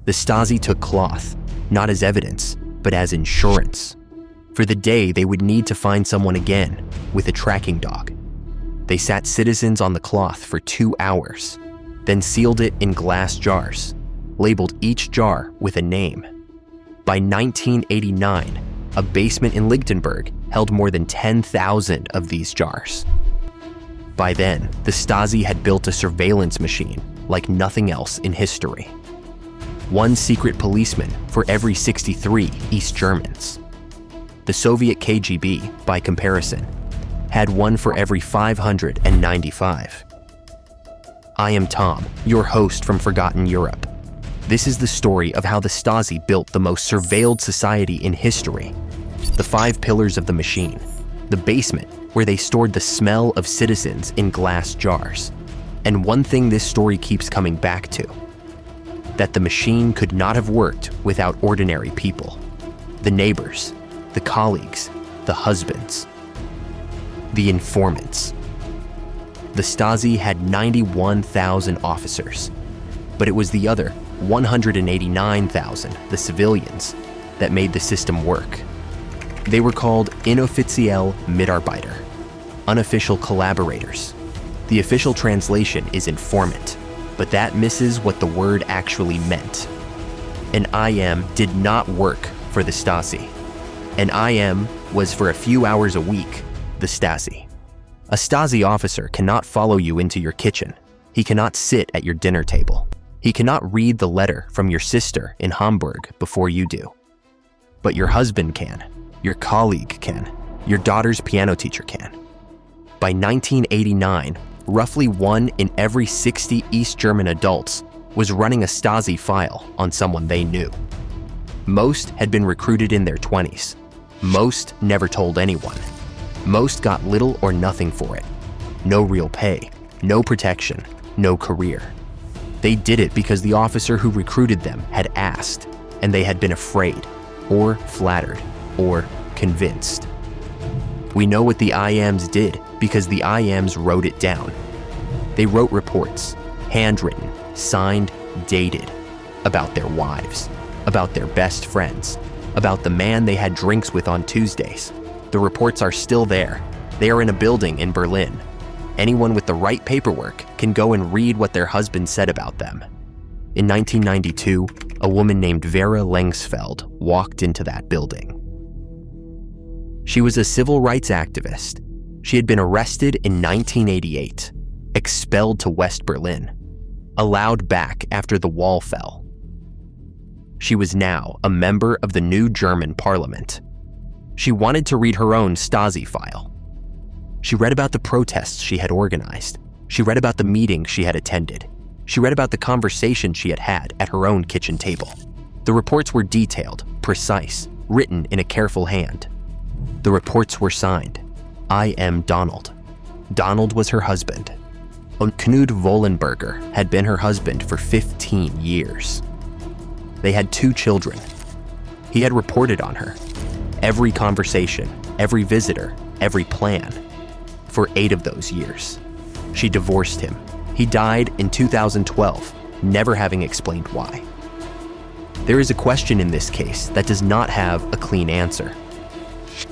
The Stasi took cloth, not as evidence, but as insurance. For the day they would need to find someone again with a tracking dog. They sat citizens on the cloth for 2 hours, then sealed it in glass jars, labeled each jar with a name. By 1989, a basement in Lichtenberg held more than 10,000 of these jars. By then, the Stasi had built a surveillance machine like nothing else in history. One secret policeman for every 63 East Germans. The Soviet KGB, by comparison, had one for every 595. I am Tom, your host from Forgotten Europe. This is the story of how the Stasi built the most surveilled society in history. The 5 pillars of the machine. The basement, where they stored the smell of citizens in glass jars. And one thing this story keeps coming back to, that the machine could not have worked without ordinary people. The neighbors, the colleagues, the husbands. The informants. The Stasi had 91,000 officers, but it was the other 189,000, the civilians, that made the system work. They were called Inoffizielle Mitarbeiter, unofficial collaborators. The official translation is informant, but that misses what the word actually meant. An IM did not work for the Stasi. An IM was for a few hours a week, the Stasi. A Stasi officer cannot follow you into your kitchen. He cannot sit at your dinner table. He cannot read the letter from your sister in Hamburg before you do. But your husband can, your colleague can, your daughter's piano teacher can. By 1989, roughly 1 in every 60 East German adults was running a Stasi file on someone they knew. Most had been recruited in their 20s. Most never told anyone. Most got little or nothing for it. No real pay, no protection, no career. They did it because the officer who recruited them had asked, and they had been afraid, or flattered, or convinced. We know what the IMs did because the IMs wrote it down. They wrote reports, handwritten, signed, dated, about their wives, about their best friends, about the man they had drinks with on Tuesdays. The reports are still there. They are in a building in Berlin. Anyone with the right paperwork can go and read what their husband said about them. In 1992, a woman named Vera Lengsfeld walked into that building. She was a civil rights activist. She had been arrested in 1988, expelled to West Berlin, allowed back after the wall fell. She was now a member of the new German parliament. She wanted to read her own Stasi file. She read about the protests she had organized. She read about the meetings she had attended. She read about the conversations she had had at her own kitchen table. The reports were detailed, precise, written in a careful hand. The reports were signed. I am Donald. Donald was her husband. Und Knud Wollenberger had been her husband for 15 years. They had 2 children. He had reported on her. Every conversation, every visitor, every plan. For 8 of those years. She divorced him. He died in 2012, never having explained why. There is a question in this case that does not have a clean answer.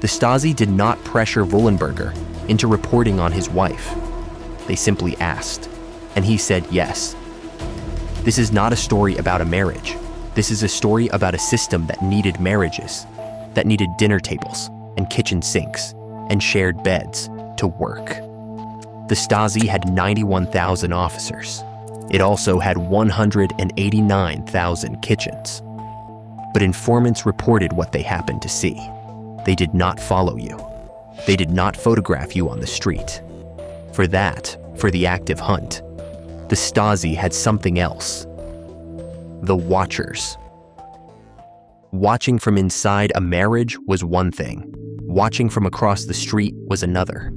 The Stasi did not pressure Wollenberger into reporting on his wife. They simply asked, and he said yes. This is not a story about a marriage. This is a story about a system that needed marriages, that needed dinner tables and kitchen sinks and shared beds to work. The Stasi had 91,000 officers. It also had 189,000 kitchens. But informants reported what they happened to see. They did not follow you. They did not photograph you on the street. For the active hunt, the Stasi had something else. The Watchers. Watching from inside a marriage was one thing. Watching from across the street was another.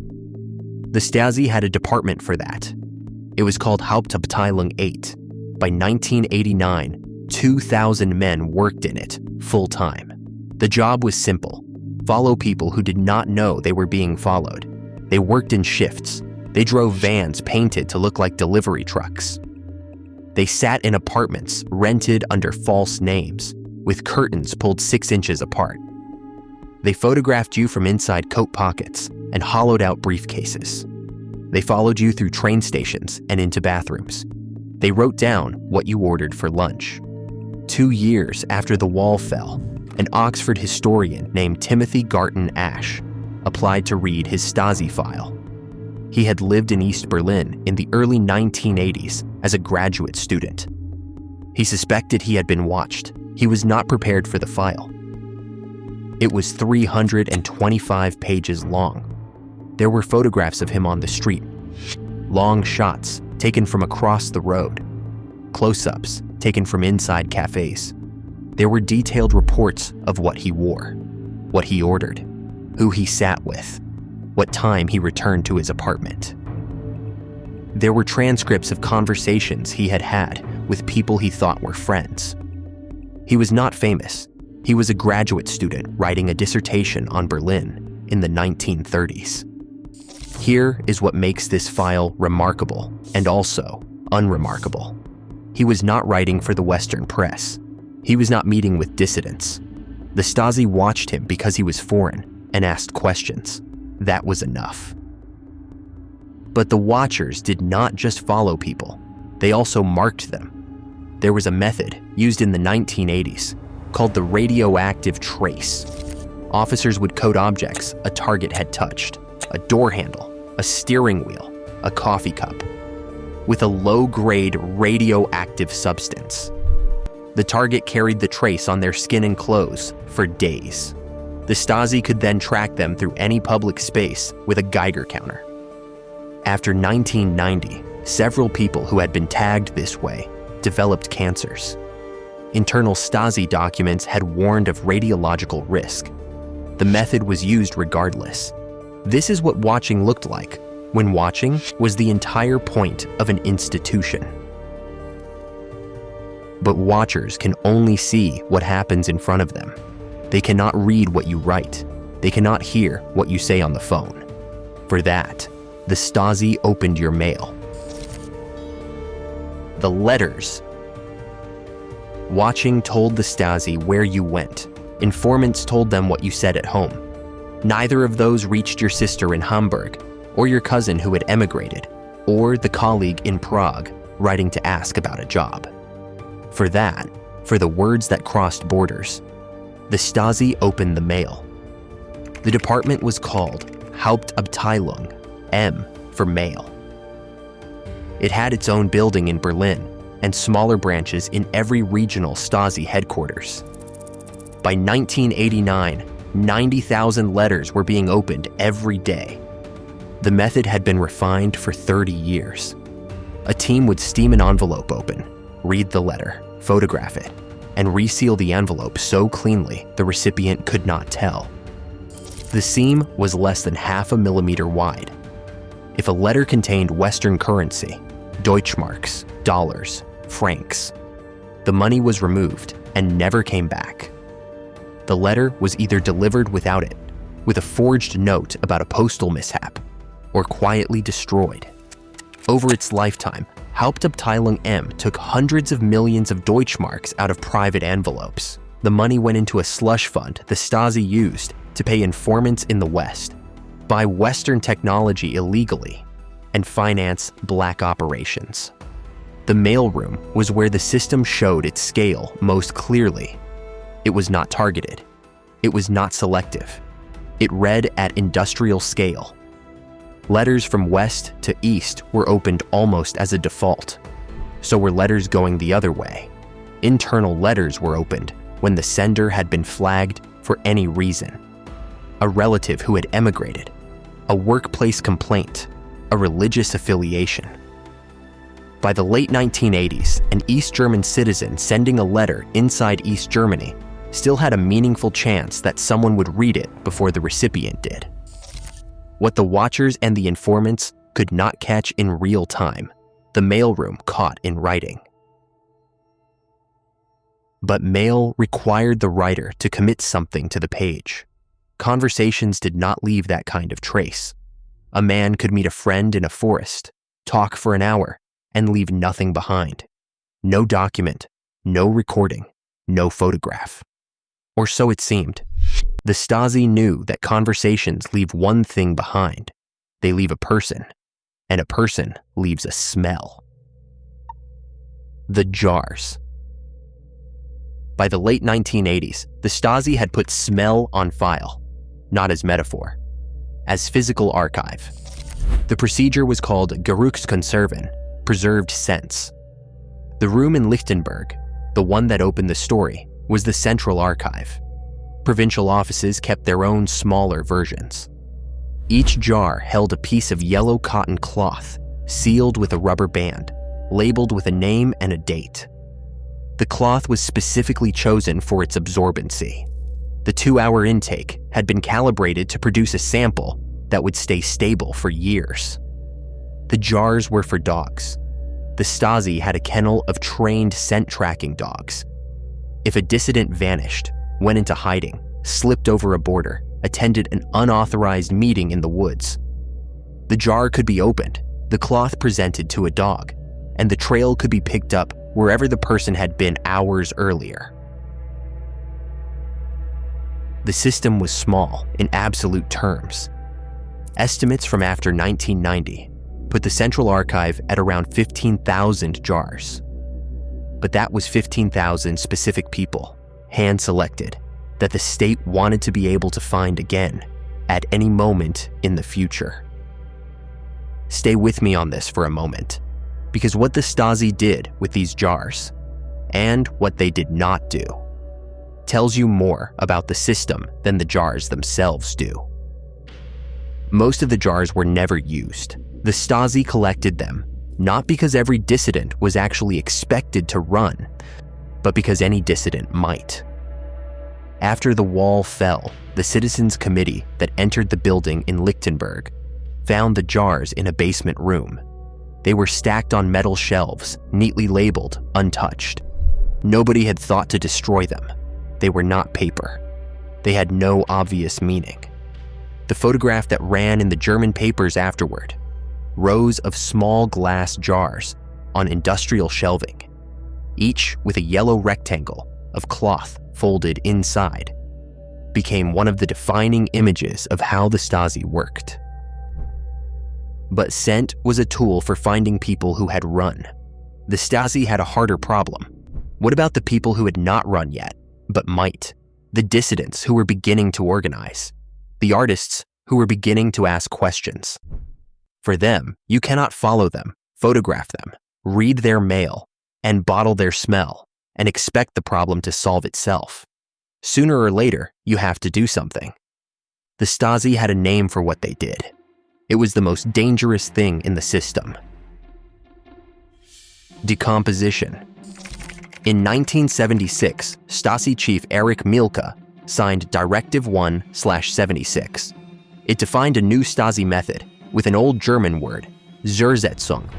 The Stasi had a department for that. It was called Hauptabteilung Eight. By 1989, 2,000 men worked in it, full-time. The job was simple. Follow people who did not know they were being followed. They worked in shifts. They drove vans painted to look like delivery trucks. They sat in apartments rented under false names, with curtains pulled 6 inches apart. They photographed you from inside coat pockets and hollowed out briefcases. They followed you through train stations and into bathrooms. They wrote down what you ordered for lunch. 2 years after the wall fell, an Oxford historian named Timothy Garton Ash applied to read his Stasi file. He had lived in East Berlin in the early 1980s as a graduate student. He suspected he had been watched. He was not prepared for the file. It was 325 pages long. There were photographs of him on the street, long shots taken from across the road, close-ups taken from inside cafes. There were detailed reports of what he wore, what he ordered, who he sat with, what time he returned to his apartment. There were transcripts of conversations he had had with people he thought were friends. He was not famous. He was a graduate student writing a dissertation on Berlin in the 1930s. Here is what makes this file remarkable and also unremarkable. He was not writing for the Western press. He was not meeting with dissidents. The Stasi watched him because he was foreign and asked questions. That was enough. But the watchers did not just follow people. They also marked them. There was a method used in the 1980s called the radioactive trace. Officers would code objects a target had touched, a door handle, a steering wheel, a coffee cup, with a low-grade radioactive substance. The target carried the trace on their skin and clothes for days. The Stasi could then track them through any public space with a Geiger counter. After 1990, several people who had been tagged this way developed cancers. Internal Stasi documents had warned of radiological risk. The method was used regardless. This is what watching looked like when watching was the entire point of an institution. But watchers can only see what happens in front of them. They cannot read what you write. They cannot hear what you say on the phone. For that, the Stasi opened your mail. The letters. Watching told the Stasi where you went. Informants told them what you said at home. Neither of those reached your sister in Hamburg, or your cousin who had emigrated, or the colleague in Prague writing to ask about a job. For that, for the words that crossed borders, the Stasi opened the mail. The department was called Hauptabteilung, M for mail. It had its own building in Berlin and smaller branches in every regional Stasi headquarters. By 1989, 90,000 letters were being opened every day. The method had been refined for 30 years. A team would steam an envelope open, read the letter, photograph it, and reseal the envelope so cleanly the recipient could not tell. The seam was less than 0.5 millimeter wide. If a letter contained Western currency, Deutschmarks, dollars, francs, the money was removed and never came back. The letter was either delivered without it, with a forged note about a postal mishap, or quietly destroyed. Over its lifetime, Hauptabteilung M took hundreds of millions of Deutschmarks out of private envelopes. The money went into a slush fund the Stasi used to pay informants in the West, buy Western technology illegally, and finance black operations. The mailroom was where the system showed its scale most clearly. It was not targeted. It was not selective. It read at industrial scale. Letters from west to east were opened almost as a default. So were letters going the other way. Internal letters were opened when the sender had been flagged for any reason. A relative who had emigrated, a workplace complaint, a religious affiliation. By the late 1980s, an East German citizen sending a letter inside East Germany still had a meaningful chance that someone would read it before the recipient did. What the watchers and the informants could not catch in real time, the mailroom caught in writing. But mail required the writer to commit something to the page. Conversations did not leave that kind of trace. A man could meet a friend in a forest, talk for an hour, and leave nothing behind. No document, no recording, no photograph. Or so it seemed. The Stasi knew that conversations leave one thing behind. They leave a person, and a person leaves a smell. The jars. By the late 1980s, the Stasi had put smell on file, not as metaphor, as physical archive. The procedure was called Geruchskonserven, preserved sense. The room in Lichtenberg, the one that opened the story, was the central archive. Provincial offices kept their own smaller versions. Each jar held a piece of yellow cotton cloth, sealed with a rubber band, labeled with a name and a date. The cloth was specifically chosen for its absorbency. The 2-hour intake had been calibrated to produce a sample that would stay stable for years. The jars were for dogs. The Stasi had a kennel of trained scent-tracking dogs. If a dissident vanished, went into hiding, slipped over a border, attended an unauthorized meeting in the woods, the jar could be opened, the cloth presented to a dog, and the trail could be picked up wherever the person had been hours earlier. The system was small in absolute terms. Estimates from after 1990 put the Central Archive at around 15,000 jars. But that was 15,000 specific people, hand-selected, that the state wanted to be able to find again at any moment in the future. Stay with me on this for a moment, because what the Stasi did with these jars, and what they did not do, tells you more about the system than the jars themselves do. Most of the jars were never used. The Stasi collected them, not because every dissident was actually expected to run, but because any dissident might. After the wall fell, the Citizens Committee that entered the building in Lichtenberg found the jars in a basement room. They were stacked on metal shelves, neatly labeled, untouched. Nobody had thought to destroy them. They were not paper. They had no obvious meaning. The photograph that ran in the German papers afterward, rows of small glass jars on industrial shelving, each with a yellow rectangle of cloth folded inside, became one of the defining images of how the Stasi worked. But scent was a tool for finding people who had run. The Stasi had a harder problem. What about the people who had not run yet, but might? The dissidents who were beginning to organize. The artists who were beginning to ask questions. For them, you cannot follow them, photograph them, read their mail, and bottle their smell, and expect the problem to solve itself. Sooner or later, you have to do something. The Stasi had a name for what they did. It was the most dangerous thing in the system. Decomposition. In 1976, Stasi chief Erich Mielke signed Directive 1/76. It defined a new Stasi method with an old German word, Zersetzung.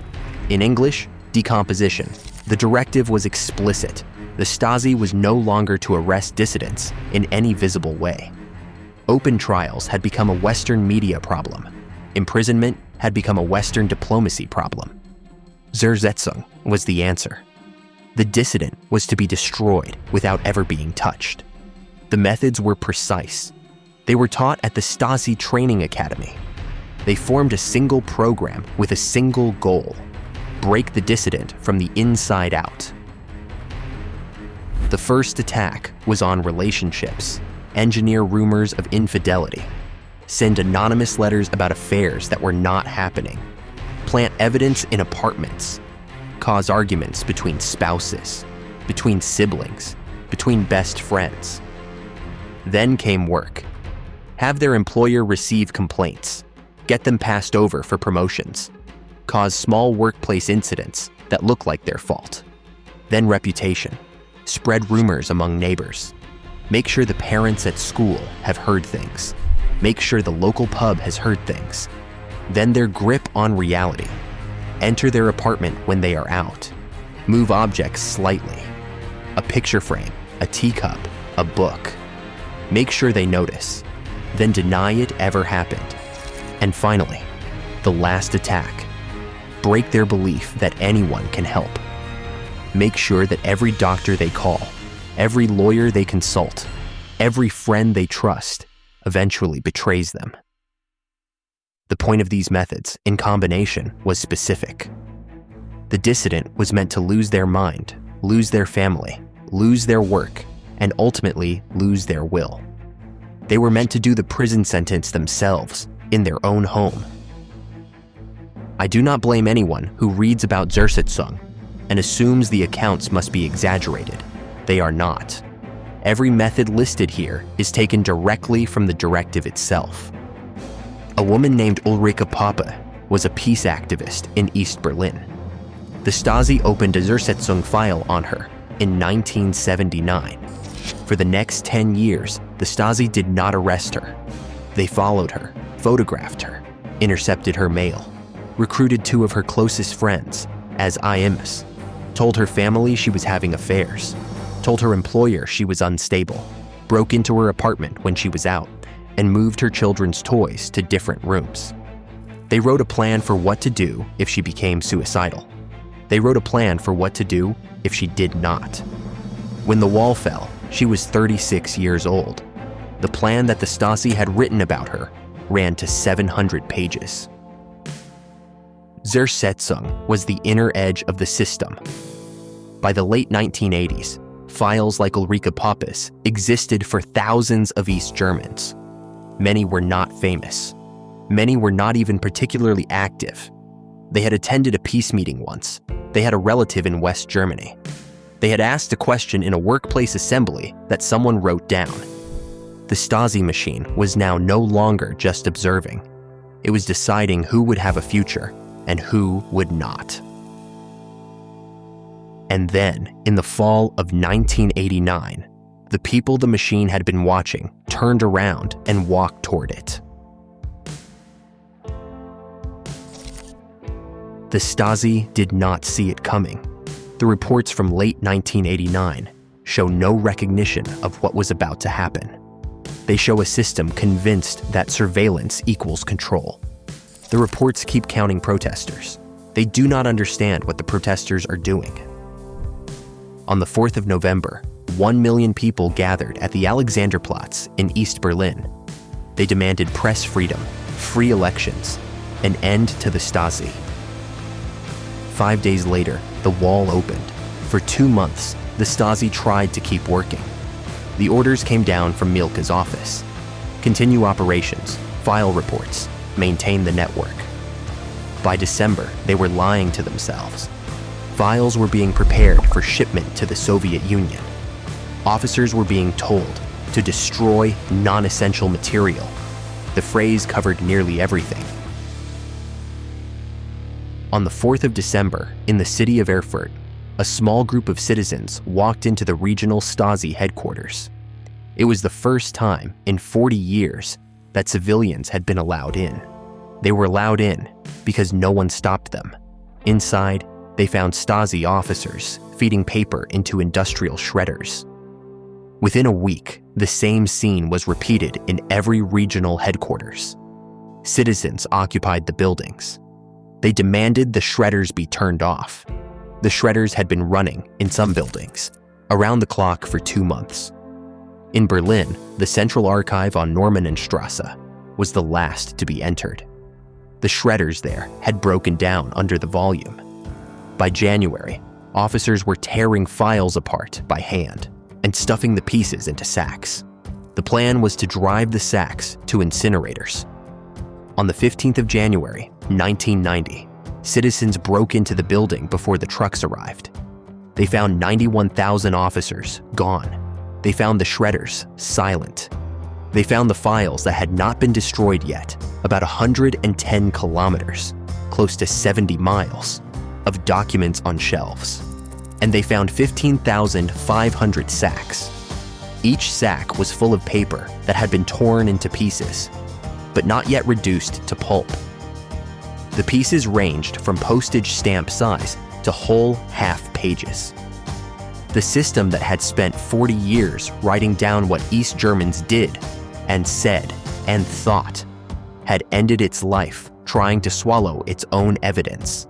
In English, decomposition. The directive was explicit. The Stasi was no longer to arrest dissidents in any visible way. Open trials had become a Western media problem. Imprisonment had become a Western diplomacy problem. Zersetzung was the answer. The dissident was to be destroyed without ever being touched. The methods were precise. They were taught at the Stasi Training Academy. They formed a single program with a single goal: break the dissident from the inside out. The first attack was on relationships, engineer rumors of infidelity, send anonymous letters about affairs that were not happening, plant evidence in apartments, cause arguments between spouses, between siblings, between best friends. Then came work. Have their employer receive complaints, get them passed over for promotions, cause small workplace incidents that look like their fault. Then reputation, spread rumors among neighbors, make sure the parents at school have heard things, make sure the local pub has heard things. Then their grip on reality. Enter their apartment when they are out. Move objects slightly. A picture frame, a teacup, a book. Make sure they notice. Then deny it ever happened. And finally, the last attack. Break their belief that anyone can help. make sure that every doctor they call, every lawyer they consult, every friend they trust eventually betrays them. The point of these methods, in combination, was specific. The dissident was meant to lose their mind, lose their family, lose their work, and ultimately lose their will. They were meant to do the prison sentence themselves, in their own home. I do not blame anyone who reads about Zersitzung and assumes the accounts must be exaggerated. They are not. Every method listed here is taken directly from the directive itself. A woman named Ulrike Pape was a peace activist in East Berlin. The Stasi opened a Zersitzung file on her in 1979. For the next 10 years, the Stasi did not arrest her. They followed her, photographed her, intercepted her mail, recruited 2 of her closest friends as IMs, told her family she was having affairs, told her employer she was unstable, broke into her apartment when she was out, and moved her children's toys to different rooms. They wrote a plan for what to do if she became suicidal. They wrote a plan for what to do if she did not. When the wall fell, she was 36 years old. The plan that the Stasi had written about her ran to 700 pages. Zersitzung was the inner edge of the system. By the late 1980s, files like Ulrike Pape's existed for thousands of East Germans. Many were not famous. Many were not even particularly active. They had attended a peace meeting once. They had a relative in West Germany. They had asked a question in a workplace assembly that someone wrote down. The Stasi machine was now no longer just observing. It was deciding who would have a future and who would not. And then, in the fall of 1989, the people the machine had been watching turned around and walked toward it. The Stasi did not see it coming. The reports from late 1989 show no recognition of what was about to happen. They show a system convinced that surveillance equals control. The reports keep counting protesters. They do not understand what the protesters are doing. On the 4th of November, 1 million people gathered at the Alexanderplatz in East Berlin. They demanded press freedom, free elections, an end to the Stasi. 5 days later, the wall opened. For 2 months, the Stasi tried to keep working. The orders came down from Mielke's office. Continue operations, file reports, maintain the network. By December, they were lying to themselves. Files were being prepared for shipment to the Soviet Union. Officers were being told to destroy non-essential material. The phrase covered nearly everything. On the 4th of December, in the city of Erfurt, a small group of citizens walked into the regional Stasi headquarters. It was the first time in 40 years that civilians had been allowed in. They were allowed in because no one stopped them. Inside, they found Stasi officers feeding paper into industrial shredders. Within a week, the same scene was repeated in every regional headquarters. Citizens occupied the buildings. They demanded the shredders be turned off. The shredders had been running, in some buildings, around the clock for 2 months. In Berlin, the Central Archive on Normannenstrasse was the last to be entered. The shredders there had broken down under the volume. By January, officers were tearing files apart by hand and stuffing the pieces into sacks. The plan was to drive the sacks to incinerators. On the 15th of January, 1990, citizens broke into the building before the trucks arrived. They found 91,000 officers gone. They found the shredders silent. They found the files that had not been destroyed yet, about 110 kilometers, close to 70 miles, of documents on shelves. And they found 15,500 sacks. Each sack was full of paper that had been torn into pieces, but not yet reduced to pulp. The pieces ranged from postage stamp size to whole half pages. The system that had spent 40 years writing down what East Germans did and said and thought had ended its life trying to swallow its own evidence.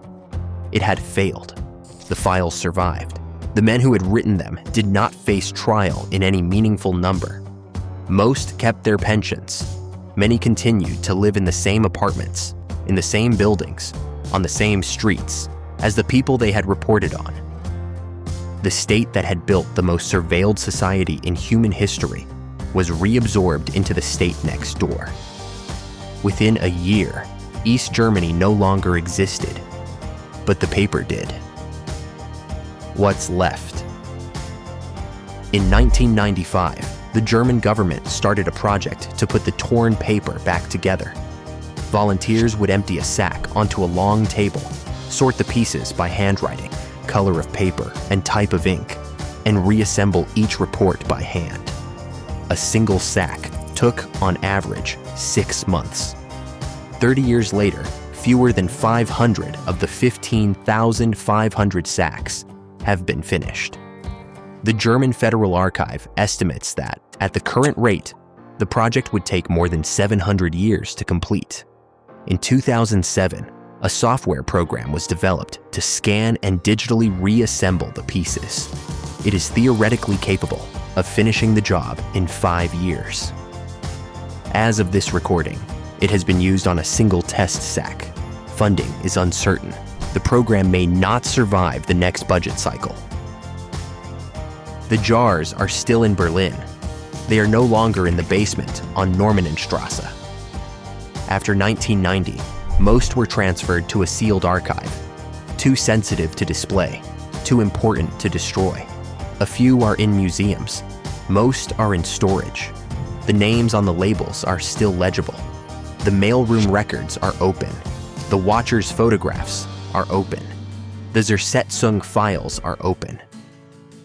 It had failed. The files survived, The men who had written them did not face trial in any meaningful number. Most kept their pensions. Many continued to live in the same apartments, in the same buildings, on the same streets as the people they had reported on. The state that had built the most surveilled society in human history was reabsorbed into the state next door. Within a year, East Germany no longer existed, but the paper did. What's left? In 1995, the German government started a project to put the torn paper back together. Volunteers would empty a sack onto a long table, sort the pieces by handwriting, color of paper, and type of ink, and reassemble each report by hand. A single sack took, on average, 6 months. 30 years later, fewer than 500 of the 15,500 sacks have been finished. The German Federal Archive estimates that, at the current rate, the project would take more than 700 years to complete. In 2007, a software program was developed to scan and digitally reassemble the pieces. It is theoretically capable of finishing the job in 5 years. As of this recording, it has been used on a single test sack. Funding is uncertain. The program may not survive the next budget cycle. The jars are still in Berlin. They are no longer in the basement on Normanenstrasse. After 1990, most were transferred to a sealed archive, too sensitive to display, too important to destroy. A few are in museums. Most are in storage. The names on the labels are still legible. The mailroom records are open. The watchers' photographs are open. The Zersetzung files are open.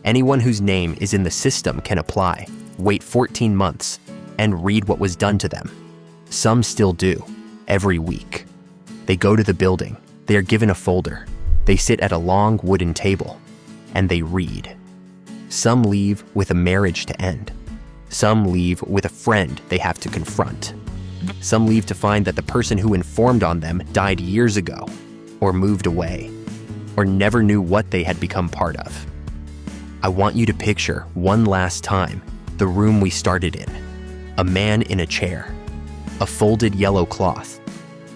Anyone whose name is in the system can apply, wait 14 months, and read what was done to them. Some still do, every week. They go to the building, they are given a folder, they sit at a long wooden table, and they read. Some leave with a marriage to end. Some leave with a friend they have to confront. Some leave to find that the person who informed on them died years ago, or moved away, or never knew what they had become part of. I want you to picture one last time the room we started in. A man in a chair, a folded yellow cloth,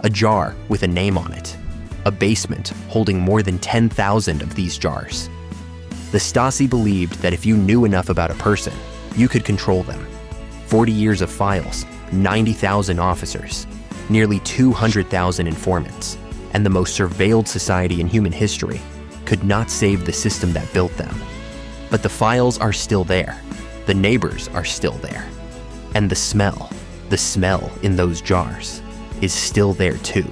a jar with a name on it, a basement holding more than 10,000 of these jars. The Stasi believed that if you knew enough about a person, you could control them. 40 years of files, 90,000 officers, nearly 200,000 informants, and the most surveilled society in human history could not save the system that built them. But the files are still there. The neighbors are still there. And the smell in those jars is still there too.